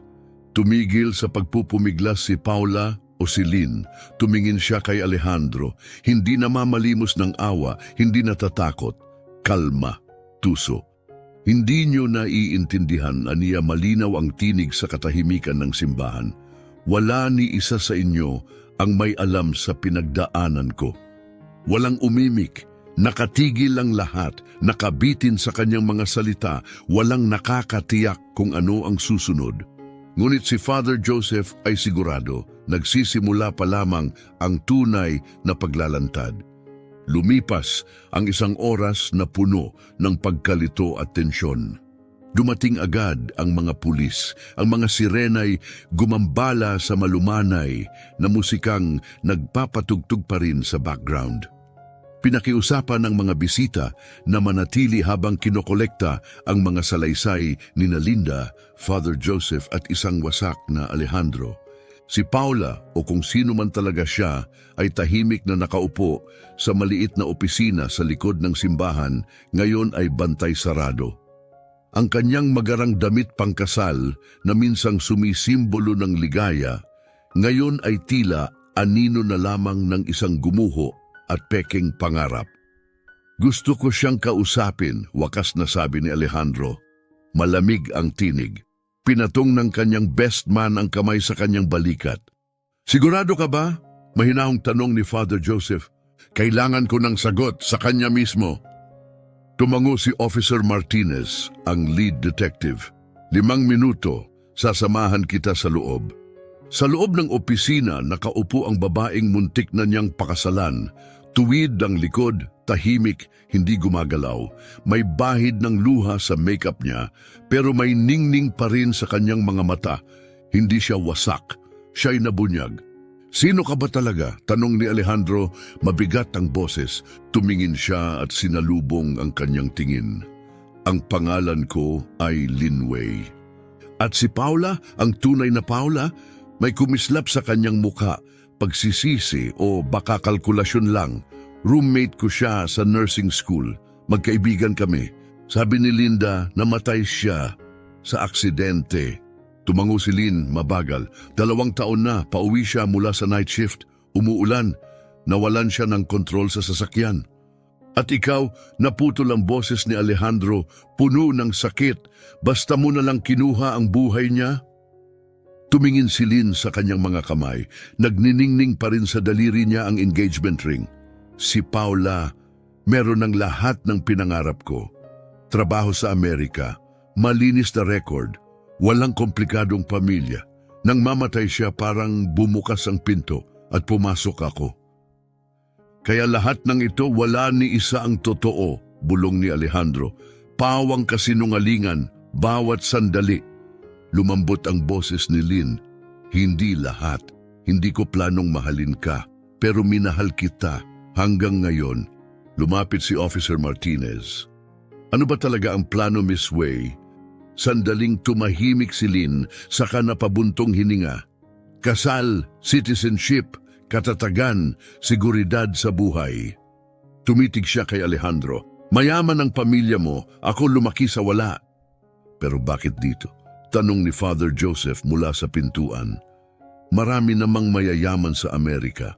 Tumigil sa pagpupumiglas si Paula o si Lynn. Tumingin siya kay Alejandro, hindi namamalimos ng awa, hindi natatakot. Kalma, tuso. "Hindi niyo naiintindihan," aniya malinaw ang tinig sa katahimikan ng simbahan. "Wala ni isa sa inyo ang may alam sa pinagdaanan ko." Walang umimik, nakatigil ang lahat, nakabitin sa kanyang mga salita, walang nakakatiyak kung ano ang susunod. Ngunit si Father Joseph ay sigurado, nagsisimula pa lamang ang tunay na paglalantad. Lumipas ang 1 oras na puno ng pagkalito at tensyon. Dumating agad ang mga pulis. Ang mga sirenay gumambala sa malumanay na musikang nagpapatugtog pa rin sa background. Pinakiusapan ng mga bisita na manatili habang kinokolekta ang mga salaysay ni Linda, Father Joseph at isang wasak na Alejandro. Si Paula o kung sino man talaga siya ay tahimik na nakaupo sa maliit na opisina sa likod ng simbahan, ngayon ay bantay sarado. Ang kanyang magarang damit pangkasal na minsang sumisimbolo ng ligaya, ngayon ay tila anino na lamang ng isang gumuho at pekeng pangarap. "Gusto ko siyang kausapin," wakas na sabi ni Alejandro. Malamig ang tinig. Pinatong ng kanyang best man ang kamay sa kanyang balikat. "Sigurado ka ba?" mahinahong tanong ni Father Joseph. "Kailangan ko ng sagot sa kanya mismo." Tumango si Officer Martinez, ang lead detective. 5 minuto, sasamahan kita sa loob. Sa loob ng opisina, nakaupo ang babaeng muntik na niyang pakasalan. Tuwid ang likod, tahimik, hindi gumagalaw. May bahid ng luha sa makeup niya, pero may ningning pa rin sa kanyang mga mata. Hindi siya wasak, siya'y nabunyag. Sino ka ba talaga? Tanong ni Alejandro, mabigat ang boses. Tumingin siya at sinalubong ang kanyang tingin. Ang pangalan ko ay Lin Wei. At si Paula, ang tunay na Paula, may kumislap sa kanyang muka, pagsisisi o baka kalkulasyon lang. Roommate ko siya sa nursing school. Magkaibigan kami. Sabi ni Linda, namatay siya sa aksidente. Tumango si Lin, mabagal. 2 taon na, pauwi siya mula sa night shift. Umuulan, nawalan siya ng kontrol sa sasakyan. At ikaw, naputol ang boses ni Alejandro, puno ng sakit. Basta mo na lang kinuha ang buhay niya? Tumingin si Lin sa kanyang mga kamay. Nagniningning pa rin sa daliri niya ang engagement ring. Si Paula, meron ng lahat ng pinangarap ko. Trabaho sa Amerika, malinis na record, walang komplikadong pamilya. Nang mamatay siya, parang bumukas ang pinto at pumasok ako. Kaya lahat ng ito, wala ni isa ang totoo, bulong ni Alejandro. Pawang kasinungalingan, bawat sandali. Lumambot ang boses ni Lin. Hindi lahat. Hindi ko planong mahalin ka, pero minahal kita hanggang ngayon. Lumapit si Officer Martinez. Ano ba talaga ang plano, Miss Wei? Sandaling tumahimik si Lin, saka napabuntong hininga. Kasal, citizenship, katatagan, seguridad sa buhay. Tumitig siya kay Alejandro. Mayaman ang pamilya mo, ako lumaki sa wala. Pero bakit dito? Tanong ni Father Joseph mula sa pintuan. Marami namang mayayaman sa Amerika.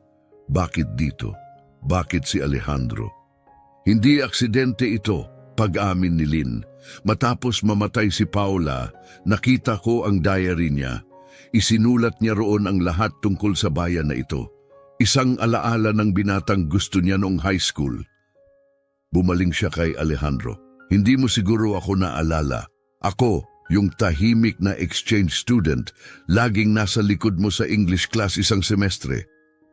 Bakit dito? Bakit si Alejandro? Hindi aksidente ito, pag-amin ni Lin. Matapos mamatay si Paula, nakita ko ang diary niya. Isinulat niya roon ang lahat tungkol sa bayan na ito. Isang alaala ng binatang gusto niya noong high school. Bumaling siya kay Alejandro. Hindi mo siguro ako naalala. Ako, yung tahimik na exchange student, laging nasa likod mo sa English class isang semestre.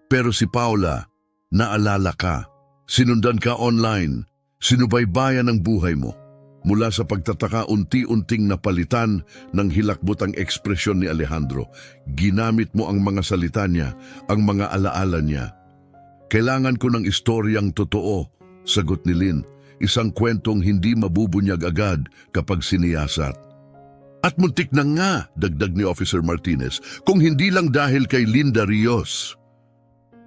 Pero si Paula, naalala ka. Sinundan ka online. Sinubaybayan ang buhay mo. Mula sa pagtataka, unti-unting napalitan ng hilakbot ang ekspresyon ni Alejandro. Ginamit mo ang mga salita niya, ang mga alaala niya. Kailangan ko ng istoryang totoo, sagot ni Lin. Isang kwentong hindi mabubunyag agad kapag siniyasat. At muntik na nga, dagdag ni Officer Martinez, kung hindi lang dahil kay Linda Rios.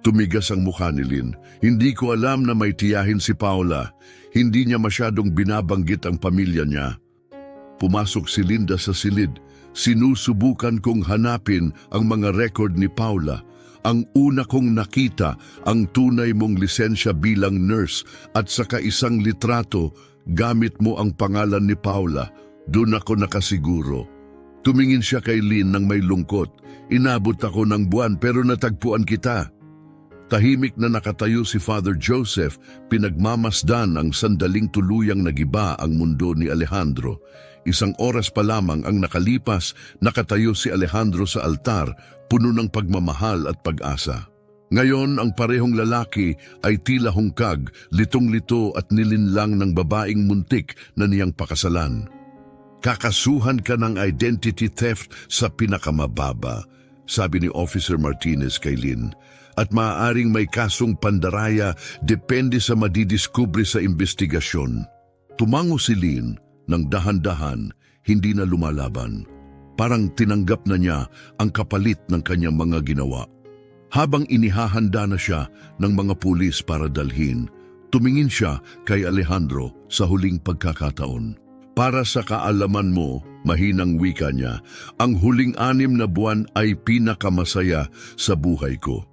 Tumigas ang mukha ni Lin. Hindi ko alam na may tiyahin si Paula. Hindi niya masyadong binabanggit ang pamilya niya. Pumasok si Linda sa silid. Sinusubukan kong hanapin ang mga record ni Paula. Ang una kong nakita, ang tunay mong lisensya bilang nurse at saka isang litrato, gamit mo ang pangalan ni Paula. Doon ako nakasiguro. Tumingin siya kay Lin nang may lungkot. Inabot ako ng buwan pero natagpuan kita. Tahimik na nakatayo si Father Joseph, pinagmamasdan ang sandaling tuluyang nagiba ang mundo ni Alejandro. Isang oras pa lamang ang nakalipas, nakatayo si Alejandro sa altar, puno ng pagmamahal at pag-asa. Ngayon, ang parehong lalaki ay tila hungkag, litong-lito at nilinlang ng babaeng muntik na niyang pakasalan. Kakasuhan ka ng identity theft sa pinakamababa, sabi ni Officer Martinez kay Lin. At maaaring may kasong pandaraya depende sa madidiskubre sa investigasyon. Tumango si Lin ng dahan-dahan, hindi na lumalaban. Parang tinanggap na niya ang kapalit ng kanyang mga ginawa. Habang inihahanda na siya ng mga pulis para dalhin, tumingin siya kay Alejandro sa huling pagkakataon. Para sa kaalaman mo, mahinang wika niya, ang huling 6 na buwan ay pinakamasaya sa buhay ko.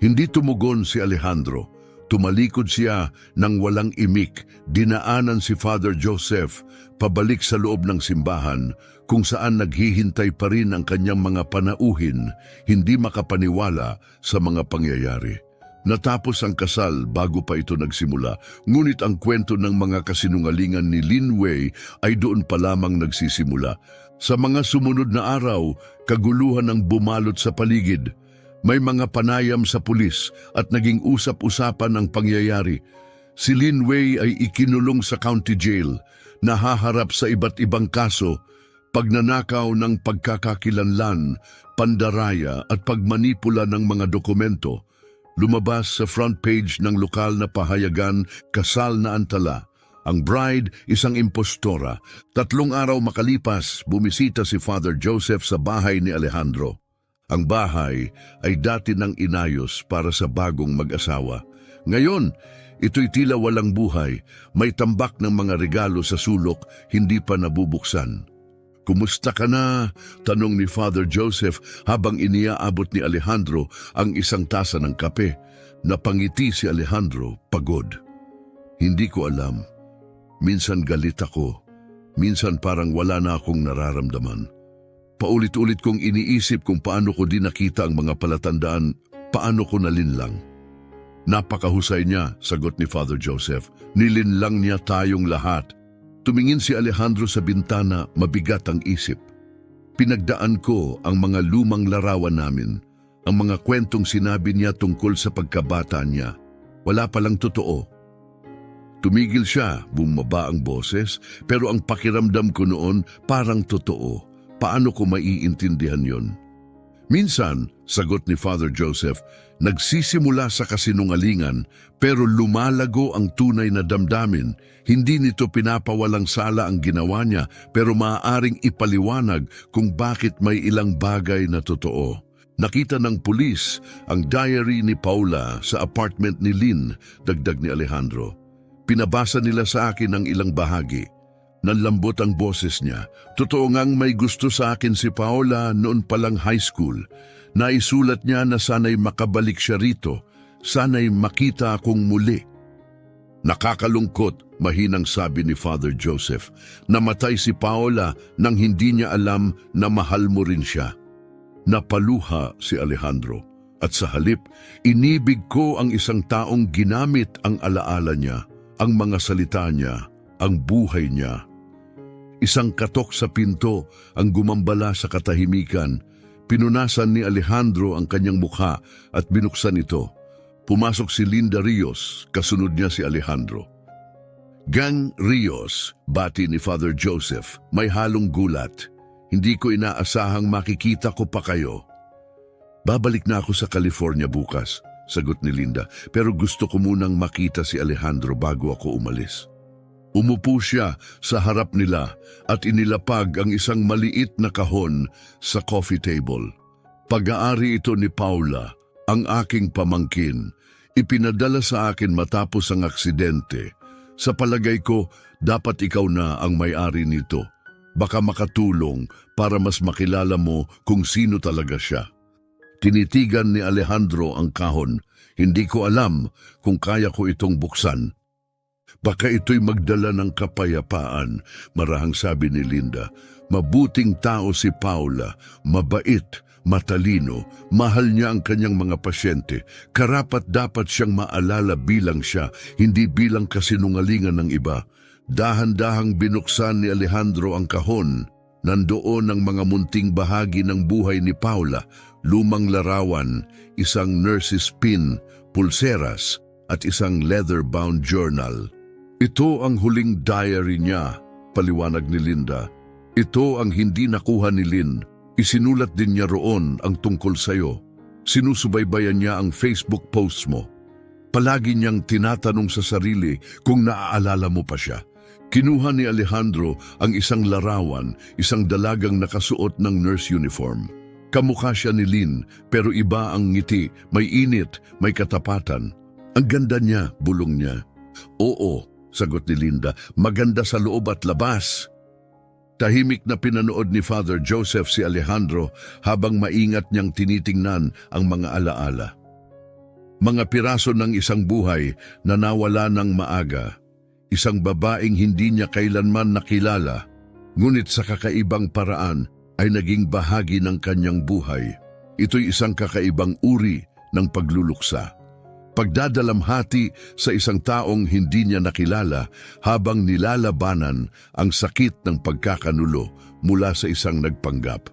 Hindi tumugon si Alejandro. Tumalikod siya nang walang imik. Dinaanan si Father Joseph pabalik sa loob ng simbahan kung saan naghihintay pa rin ang kanyang mga panauhin, hindi makapaniwala sa mga pangyayari. Natapos ang kasal bago pa ito nagsimula, ngunit ang kwento ng mga kasinungalingan ni Lin Wei ay doon pa lamang nagsisimula. Sa mga sumunod na araw, kaguluhan ang bumalot sa paligid. May mga panayam sa pulis at naging usap-usapan ang pangyayari. Si Lin Wei ay ikinulong sa county jail, nahaharap sa iba't ibang kaso, pagnanakaw ng pagkakakilanlan, pandaraya at pagmanipula ng mga dokumento. Lumabas sa front page ng lokal na pahayagan, kasal na antala. Ang bride, isang impostora. 3 araw makalipas, bumisita si Father Joseph sa bahay ni Alejandro. Ang bahay ay dati nang inayos para sa bagong mag-asawa. Ngayon, ito'y tila walang buhay, may tambak ng mga regalo sa sulok, hindi pa nabubuksan. "Kumusta ka na?" tanong ni Father Joseph habang iniaabot ni Alejandro ang isang tasa ng kape. Napangiti si Alejandro, pagod. "Hindi ko alam. Minsan galit ako. Minsan parang wala na akong nararamdaman. Paulit-ulit kong iniisip kung paano ko din nakita ang mga palatandaan, paano ko nalinlang." "Napakahusay niya," sagot ni Father Joseph. "Nilinlang niya tayong lahat." Tumingin si Alejandro sa bintana, mabigat ang isip. "Pinagdaan ko ang mga lumang larawan namin, ang mga kwentong sinabi niya tungkol sa pagkabata niya. Wala palang totoo." Tumigil siya, bumaba ang boses, pero ang pakiramdam ko noon parang totoo. Paano ko maiintindihan yon? "Minsan," sagot ni Father Joseph, "nagsisimula sa kasinungalingan pero lumalago ang tunay na damdamin. Hindi nito pinapawalang sala ang ginawa niya pero maaaring ipaliwanag kung bakit may ilang bagay na totoo." Nakita ng pulis ang diary ni Paula sa apartment ni Lynn, dagdag ni Alejandro. "Pinabasa nila sa akin ang ilang bahagi. Nanlambot ang boses niya. Totoo ngang may gusto sa akin si Paula noon palang high school. Naisulat niya na sana'y makabalik siya rito, sana'y makita akong muli." "Nakakalungkot," mahinang sabi ni Father Joseph. "Namatay si Paula nang hindi niya alam na mahal mo rin siya." Napaluha si Alejandro. "At sa halip, inibig ko ang isang taong ginamit ang alaala niya, ang mga salita niya, ang buhay niya." Isang katok sa pinto ang gumambala sa katahimikan. Pinunasan ni Alejandro ang kanyang mukha at binuksan ito. Pumasok si Linda Rios, kasunod niya si Alejandro. "Gang Rios," bati ni Father Joseph, may halong gulat. "Hindi ko inaasahang makikita ko pa kayo." "Babalik na ako sa California bukas," sagot ni Linda, "pero gusto ko munang makita si Alejandro bago ako umalis." Umupo siya sa harap nila at inilapag ang isang maliit na kahon sa coffee table. "Pag-aari ito ni Paula, ang aking pamangkin. Ipinadala sa akin matapos ang aksidente. Sa palagay ko, dapat ikaw na ang may-ari nito. Baka makatulong para mas makilala mo kung sino talaga siya." Tinitigan ni Alejandro ang kahon. "Hindi ko alam kung kaya ko itong buksan." "Baka ito'y magdala ng kapayapaan," marahang sabi ni Linda. "Mabuting tao si Paula, mabait, matalino, mahal niya ang kanyang mga pasyente. Karapat-dapat siyang maalala bilang siya, hindi bilang kasinungalingan ng iba." Dahan-dahang binuksan ni Alejandro ang kahon. Nandoon ang mga munting bahagi ng buhay ni Paula, lumang larawan, isang nurse's pin, pulseras, at isang leather-bound journal. "Ito ang huling diary niya," paliwanag ni Linda. "Ito ang hindi nakuha ni Lynn. Isinulat din niya roon ang tungkol sa'yo. Sinusubaybayan niya ang Facebook posts mo. Palagi niyang tinatanong sa sarili kung naaalala mo pa siya." Kinuha ni Alejandro ang isang larawan, isang dalagang nakasuot ng nurse uniform. Kamukha siya ni Lynn, pero iba ang ngiti, may init, may katapatan. "Ang ganda niya," bulong niya. "Oo," sagot ni Linda, "maganda sa loob at labas." Tahimik na pinanood ni Father Joseph si Alejandro habang maingat niyang tinitingnan ang mga alaala. Mga piraso ng isang buhay na nawala ng maaga. Isang babaeng hindi niya kailanman nakilala, ngunit sa kakaibang paraan ay naging bahagi ng kanyang buhay. Ito'y isang kakaibang uri ng pagluluksa. Pagdadalamhati sa isang taong hindi niya nakilala habang nilalabanan ang sakit ng pagkakanulo mula sa isang nagpanggap.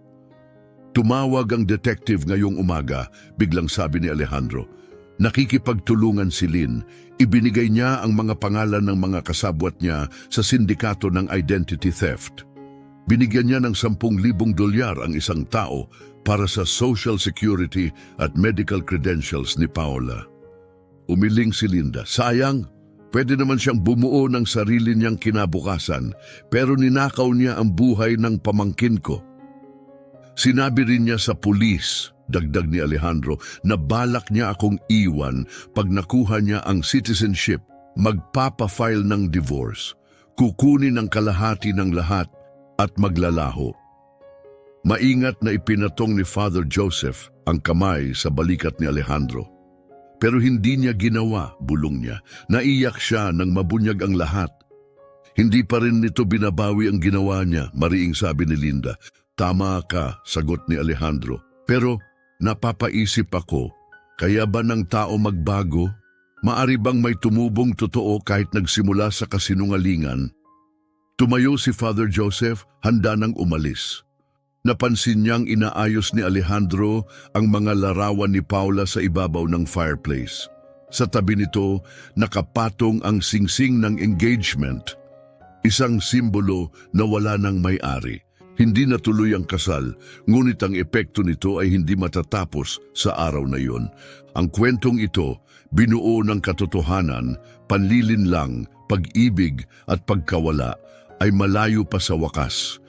Tumawag ang detective ngayong umaga, biglang sabi ni Alejandro. Nakikipagtulungan si Lynn. Ibinigay niya ang mga pangalan ng mga kasabwat niya sa sindikato ng identity theft. Binigyan niya ng 10,000 dolyar ang isang tao para sa social security at medical credentials ni Paula. Umiling si Linda. Sayang, pwede naman siyang bumuo ng sarili niyang kinabukasan, pero ninakaw niya ang buhay ng pamangkin ko. Sinabi rin niya sa pulis, dagdag ni Alejandro, na balak niya akong iwan pag nakuha niya ang citizenship, magpapafile ng divorce, kukunin ang kalahati ng lahat at maglalaho. Maingat na ipinatong ni Father Joseph ang kamay sa balikat ni Alejandro. Pero hindi niya ginawa, bulong niya. Naiyak siya nang mabunyag ang lahat. Hindi pa rin nito binabawi ang ginawa niya, mariing sabi ni Linda. Tama ka, sagot ni Alejandro. Pero napapaisip ako, kaya ba ng tao magbago? Maari bang may tumubong totoo kahit nagsimula sa kasinungalingan? Tumayo si Father Joseph, handa nang umalis. Napansin niyang inaayos ni Alejandro ang mga larawan ni Paula sa ibabaw ng fireplace. Sa tabi nito, nakapatong ang singsing ng engagement, isang simbolo na wala ng may-ari. Hindi natuloy ang kasal, ngunit ang epekto nito ay hindi matatapos sa araw na iyon. Ang kwentong ito, binuo ng katotohanan, panlilinlang, pag-ibig at pagkawala, ay malayo pa sa wakas.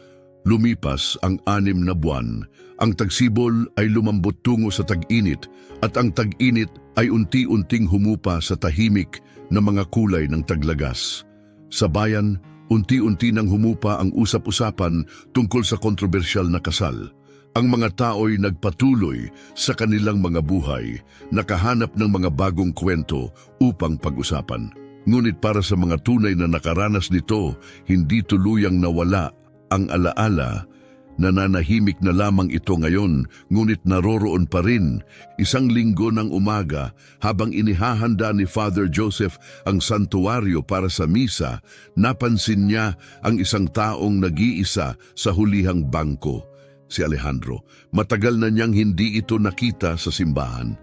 Lumipas ang 6 na buwan, ang tagsibol ay lumambot tungo sa tag-init at ang tag-init ay unti-unting humupa sa tahimik na mga kulay ng taglagas. Sa bayan, unti-unti nang humupa ang usap-usapan tungkol sa kontrobersyal na kasal. Ang mga tao'y nagpatuloy sa kanilang mga buhay, nakahanap ng mga bagong kwento upang pag-usapan. Ngunit para sa mga tunay na nakaranas nito, hindi tuluyang nawala ang alaala. Nananahimik na lamang ito ngayon, ngunit naroroon pa rin. 1 linggo ng umaga, habang inihahanda ni Father Joseph ang santuario para sa misa, napansin niya ang isang taong nag-iisa sa hulihang bangko, si Alejandro. Matagal na niyang hindi ito nakita sa simbahan.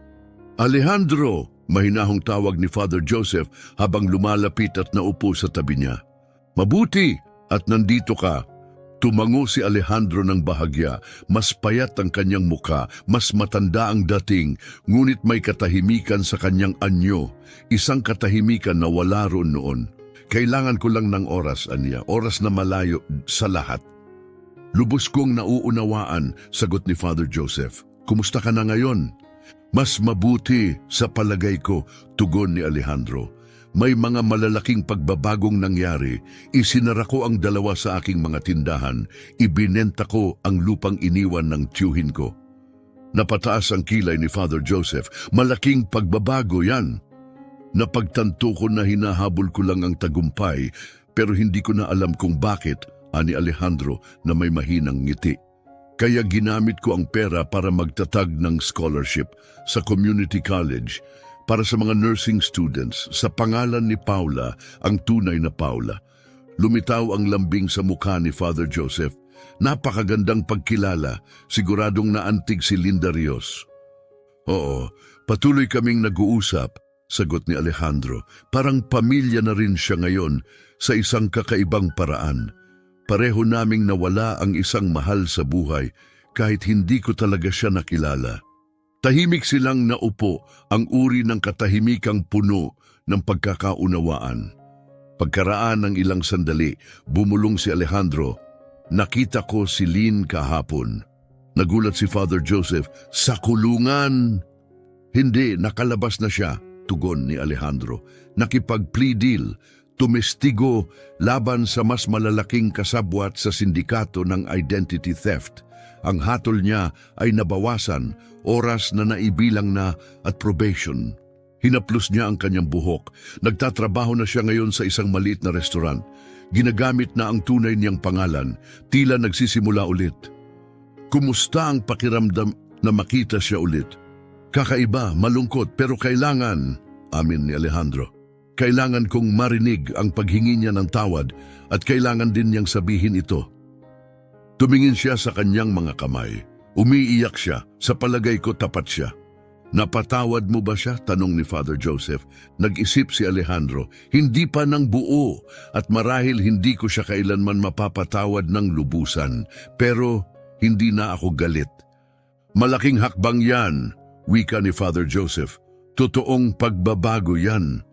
Alejandro! Mahinahong tawag ni Father Joseph habang lumalapit at naupo sa tabi niya. Mabuti at nandito ka. Tumango si Alejandro ng bahagya, mas payat ang kanyang muka, mas matanda ang dating, ngunit may katahimikan sa kanyang anyo, isang katahimikan na wala roon noon. Kailangan ko lang ng oras, aniya, oras na malayo sa lahat. Lubos kong nauunawaan, sagot ni Father Joseph. Kumusta ka na ngayon? Mas mabuti sa palagay ko, tugon ni Alejandro. May mga malalaking pagbabagong nangyari. Isinara ko ang 2 sa aking mga tindahan. Ibinenta ko ang lupang iniwan ng tiyuhin ko. Napataas ang kilay ni Father Joseph. Malaking pagbabago yan. Napagtanto ko na hinahabol ko lang ang tagumpay, pero hindi ko na alam kung bakit, ani Alejandro na may mahinang ngiti. Kaya ginamit ko ang pera para magtatag ng scholarship sa community college para sa mga nursing students sa pangalan ni Paula, ang tunay na Paula. Lumitaw ang lambing sa mukha ni Father Joseph. Napakagandang pagkilala, siguradong naantig si Linda Rios. Oo, patuloy kaming nag-uusap, sagot ni Alejandro. Parang pamilya na rin siya ngayon sa isang kakaibang paraan. Pareho naming nawala ang isang mahal sa buhay kahit hindi ko talaga siya nakilala. Tahimik silang naupo, ang uri ng katahimikang puno ng pagkakaunawaan. Pagkaraan ng ilang sandali, bumulong si Alejandro. Nakita ko si Lynn kahapon. Nagulat si Father Joseph. Sa kulungan! Hindi, nakalabas na siya, tugon ni Alejandro. Nakipag-plea deal. Tumestigo laban sa mas malalaking kasabwat sa sindikato ng identity theft. Ang hatol niya ay nabawasan, oras na naibilang na at probation. Hinaplos niya ang kanyang buhok. Nagtatrabaho na siya ngayon sa isang maliit na restaurant. Ginagamit na ang tunay niyang pangalan, tila nagsisimula ulit. Kumusta ang pakiramdam na makita siya ulit? Kakaiba, malungkot, pero kailangan, amin ni Alejandro. Kailangan kong marinig ang paghingi niya ng tawad at kailangan din niyang sabihin ito. Tumingin siya sa kanyang mga kamay. Umiiyak siya. Sa palagay ko tapat siya. Napatawad mo ba siya? Tanong ni Father Joseph. Nag-isip si Alejandro, hindi pa ng buo at marahil hindi ko siya kailanman mapapatawad ng lubusan. Pero hindi na ako galit. Malaking hakbang yan, wika ni Father Joseph. Totoong pagbabago yan.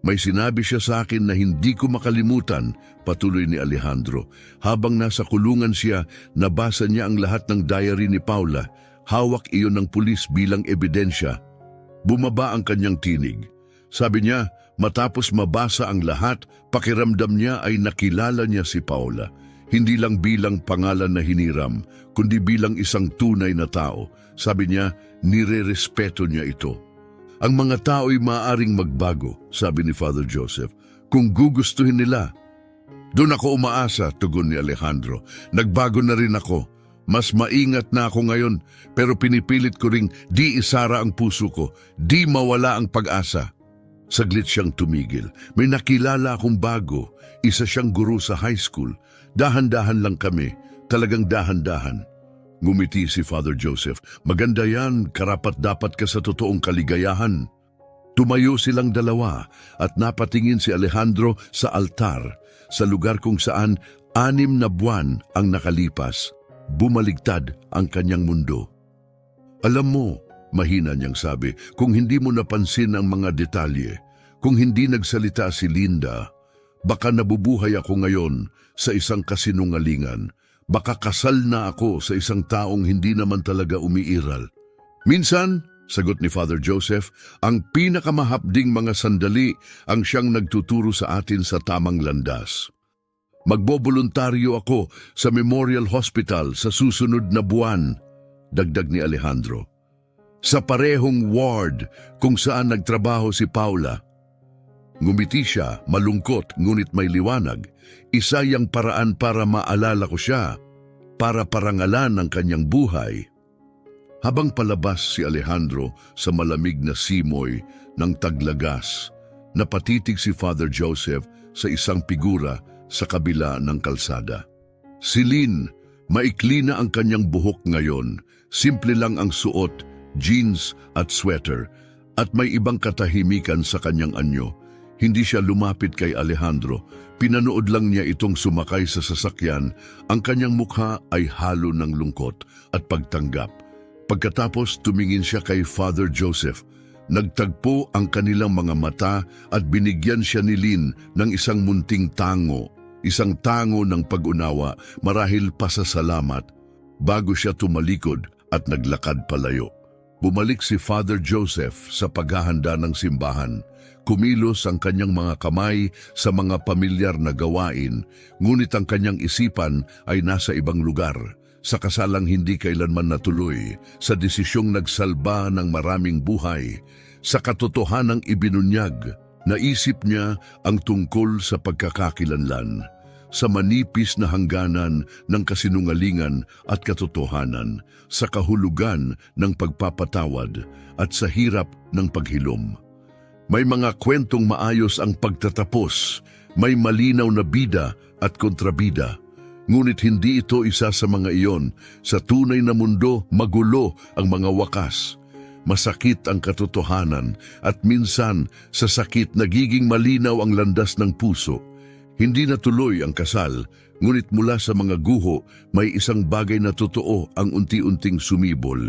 May sinabi siya sa akin na hindi ko makalimutan, patuloy ni Alejandro. Habang nasa kulungan siya, nabasa niya ang lahat ng diary ni Paula. Hawak iyon ng pulis bilang ebidensya. Bumaba ang kanyang tinig. Sabi niya, matapos mabasa ang lahat, pakiramdam niya ay nakilala niya si Paula. Hindi lang bilang pangalan na hiniram, kundi bilang isang tunay na tao. Sabi niya, nire-respeto niya ito. Ang mga tao'y maaaring magbago, sabi ni Father Joseph, kung gugustuhin nila. Doon ako umaasa, tugon ni Alejandro. Nagbago na rin ako. Mas maingat na ako ngayon, pero pinipilit ko ring di isara ang puso ko, di mawala ang pag-asa. Saglit siyang tumigil. May nakilala akong bago. Isa siyang guro sa high school. Dahan-dahan lang kami. Talagang dahan-dahan. Ngumiti si Father Joseph. Maganda yan, karapat-dapat ka sa totoong kaligayahan. Tumayo silang dalawa at napatingin si Alejandro sa altar, sa lugar kung saan 6 na buwan ang nakalipas. Bumaligtad ang kanyang mundo. Alam mo, mahina niyang sabi, kung hindi mo napansin ang mga detalye, kung hindi nagsalita si Linda, baka nabubuhay ako ngayon sa isang kasinungalingan. Baka kasal na ako sa isang taong hindi naman talaga umiiral. Minsan, sagot ni Father Joseph, ang pinakamahapding mga sandali ang siyang nagtuturo sa atin sa tamang landas. Magboboluntaryo ako sa Memorial Hospital sa susunod na buwan, dagdag ni Alejandro. Sa parehong ward kung saan nagtrabaho si Paula. Ngumiti siya, malungkot ngunit may liwanag. Isa yang paraan para maalala ko siya, para parangalan ang kanyang buhay. Habang palabas si Alejandro sa malamig na simoy ng taglagas, napatitig si Father Joseph sa isang figura sa kabila ng kalsada. Si Lynn, maikli na ang kanyang buhok ngayon, simple lang ang suot, jeans at sweater, at may ibang katahimikan sa kanyang anyo. Hindi siya lumapit kay Alejandro, pinanood lang niya itong sumakay sa sasakyan, ang kanyang mukha ay halo ng lungkot at pagtanggap. Pagkatapos tumingin siya kay Father Joseph, nagtagpo ang kanilang mga mata at binigyan siya ni Lynn ng isang munting tango, isang tango ng pag-unawa, marahil pasasalamat, bago siya tumalikod at naglakad palayo. Bumalik si Father Joseph sa paghahanda ng simbahan. Kumilos ang kanyang mga kamay sa mga pamilyar na gawain, ngunit ang kanyang isipan ay nasa ibang lugar, sa kasalang hindi kailanman natuloy, sa desisyong nagsalba ng maraming buhay, sa katotohanang ibinunyag. Naisip niya ang tungkol sa pagkakakilanlan, sa manipis na hangganan ng kasinungalingan at katotohanan, sa kahulugan ng pagpapatawad at sa hirap ng paghilom. May mga kwentong maayos ang pagtatapos, may malinaw na bida at kontrabida. Ngunit hindi ito isa sa mga iyon. Sa tunay na mundo, magulo ang mga wakas. Masakit ang katotohanan at minsan sa sakit nagiging malinaw ang landas ng puso. Hindi natuloy ang kasal, ngunit mula sa mga guho may isang bagay na totoo ang unti-unting sumibol.